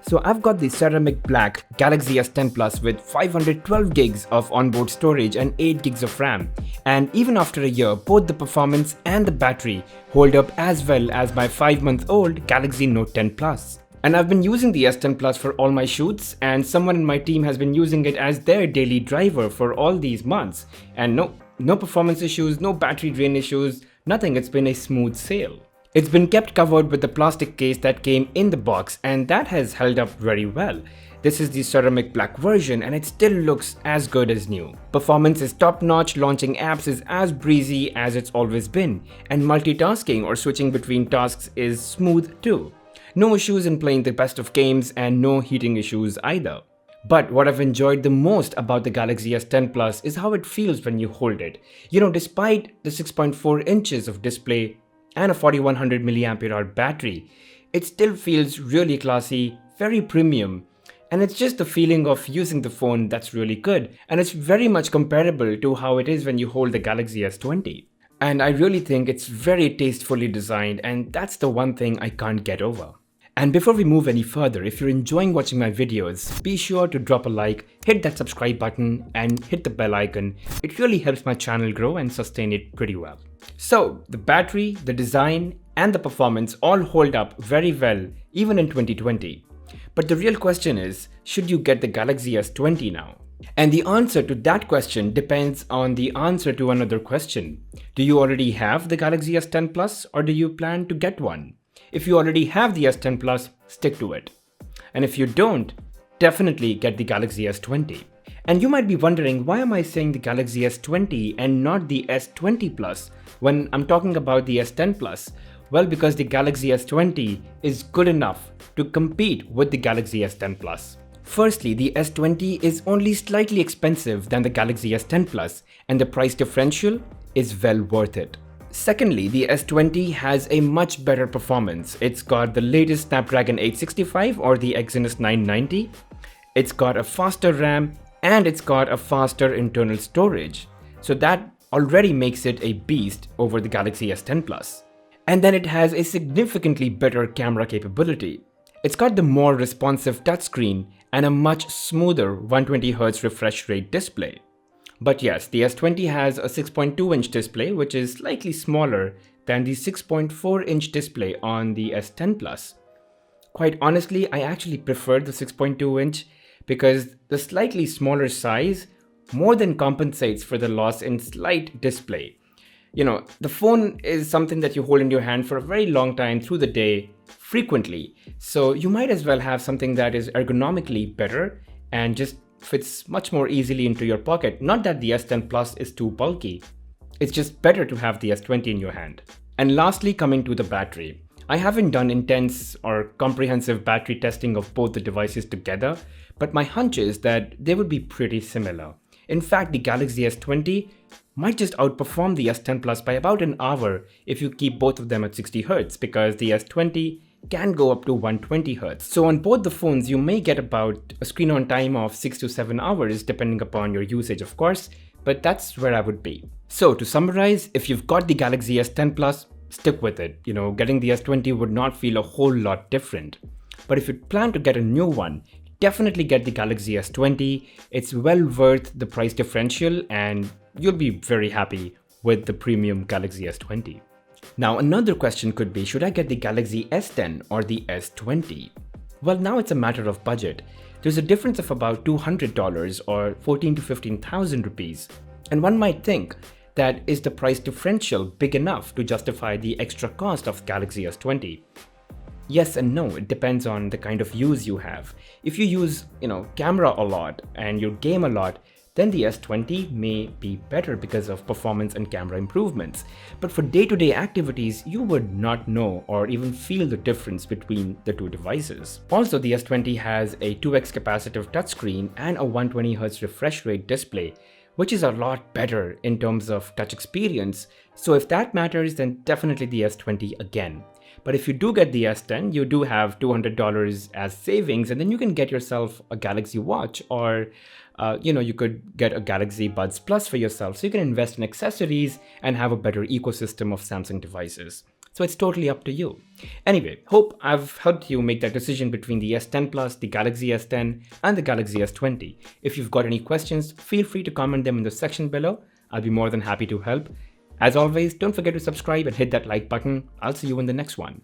So I've got the ceramic black Galaxy S10 Plus with 512 gigs of onboard storage and 8 gigs of RAM. And even after a year, both the performance and the battery hold up as well as my 5-month-old Galaxy Note 10 Plus. And I've been using the S10 Plus for all my shoots, and someone in my team has been using it as their daily driver for all these months. And no performance issues, no battery drain issues, nothing. It's been a smooth sail. It's been kept covered with the plastic case that came in the box, and that has held up very well. This is the ceramic black version and it still looks as good as new. Performance is top notch, launching apps is as breezy as it's always been, and multitasking or switching between tasks is smooth too. No issues in playing the best of games and no heating issues either. But what I've enjoyed the most about the Galaxy S10 Plus is how it feels when you hold it. Despite the 6.4 inches of display and a 4100 mAh battery, it still feels really classy, very premium, and it's just the feeling of using the phone that's really good, and it's very much comparable to how it is when you hold the Galaxy S20. And I really think it's very tastefully designed, and that's the one thing I can't get over. And before we move any further, if you're enjoying watching my videos, be sure to drop a like, hit that subscribe button, and hit the bell icon. It really helps my channel grow and sustain it pretty well. So, the battery, the design, and the performance all hold up very well, even in 2020. But the real question is, should you get the Galaxy S20 now? And the answer to that question depends on the answer to another question. Do you already have the Galaxy S10 Plus, or do you plan to get one? If you already have the S10 Plus, stick to it. And if you don't, definitely get the Galaxy S20. And you might be wondering, why am I saying the Galaxy S20 and not the S20 Plus when I'm talking about the S10 Plus? Well, because the Galaxy S20 is good enough to compete with the Galaxy S10 Plus. Firstly, the S20 is only slightly expensive than the Galaxy S10 Plus, and the price differential is well worth it. Secondly, the S20 has a much better performance. It's got the latest Snapdragon 865 or the Exynos 990. It's got a faster RAM and it's got a faster internal storage. So that already makes it a beast over the Galaxy S10 Plus. And then it has a significantly better camera capability. It's got the more responsive touchscreen and a much smoother 120Hz refresh rate display. But yes, the S20 has a 6.2-inch display, which is slightly smaller than the 6.4-inch display on the S10 Plus. Quite honestly, I actually prefer the 6.2-inch because the slightly smaller size more than compensates for the loss in slight display. The phone is something that you hold in your hand for a very long time through the day, frequently. So you might as well have something that is ergonomically better and just fits much more easily into your pocket. Not that the S10 Plus is too bulky. It's just better to have the S20 in your hand. And lastly, coming to the battery. I haven't done intense or comprehensive battery testing of both the devices together, but my hunch is that they would be pretty similar. In fact, the Galaxy S20 might just outperform the S10 Plus by about an hour if you keep both of them at 60 Hz, because the S20 can go up to 120 Hz. So on both the phones, you may get about a screen on time of 6 to 7 hours depending upon your usage, of course, but that's where I would be. So to summarize, if you've got the Galaxy S10 Plus, stick with it. Getting the S20 would not feel a whole lot different. But if you plan to get a new one, definitely get the Galaxy S20. It's well worth the price differential and you'll be very happy with the premium Galaxy S20. Now another question could be, should I get the Galaxy S10 or the S20? Well, now it's a matter of budget. There's a difference of about $200 or 14 to 15,000 rupees. And one might think, that is the price differential big enough to justify the extra cost of Galaxy S20? Yes and no, it depends on the kind of use you have. If you use, camera a lot and you game a lot, then the S20 may be better because of performance and camera improvements. But for day-to-day activities, you would not know or even feel the difference between the two devices. Also, the S20 has a 2x capacitive touchscreen and a 120Hz refresh rate display, which is a lot better in terms of touch experience. So if that matters, then definitely the S20 again. But if you do get the S10, you do have $200 as savings, and then you can get yourself a Galaxy Watch, or you could get a Galaxy Buds Plus for yourself. So you can invest in accessories and have a better ecosystem of Samsung devices. So it's totally up to you. Anyway, hope I've helped you make that decision between the S10 Plus, the Galaxy S10 and the Galaxy S20. If you've got any questions, feel free to comment them in the section below. I'll be more than happy to help. As always, don't forget to subscribe and hit that like button. I'll see you in the next one.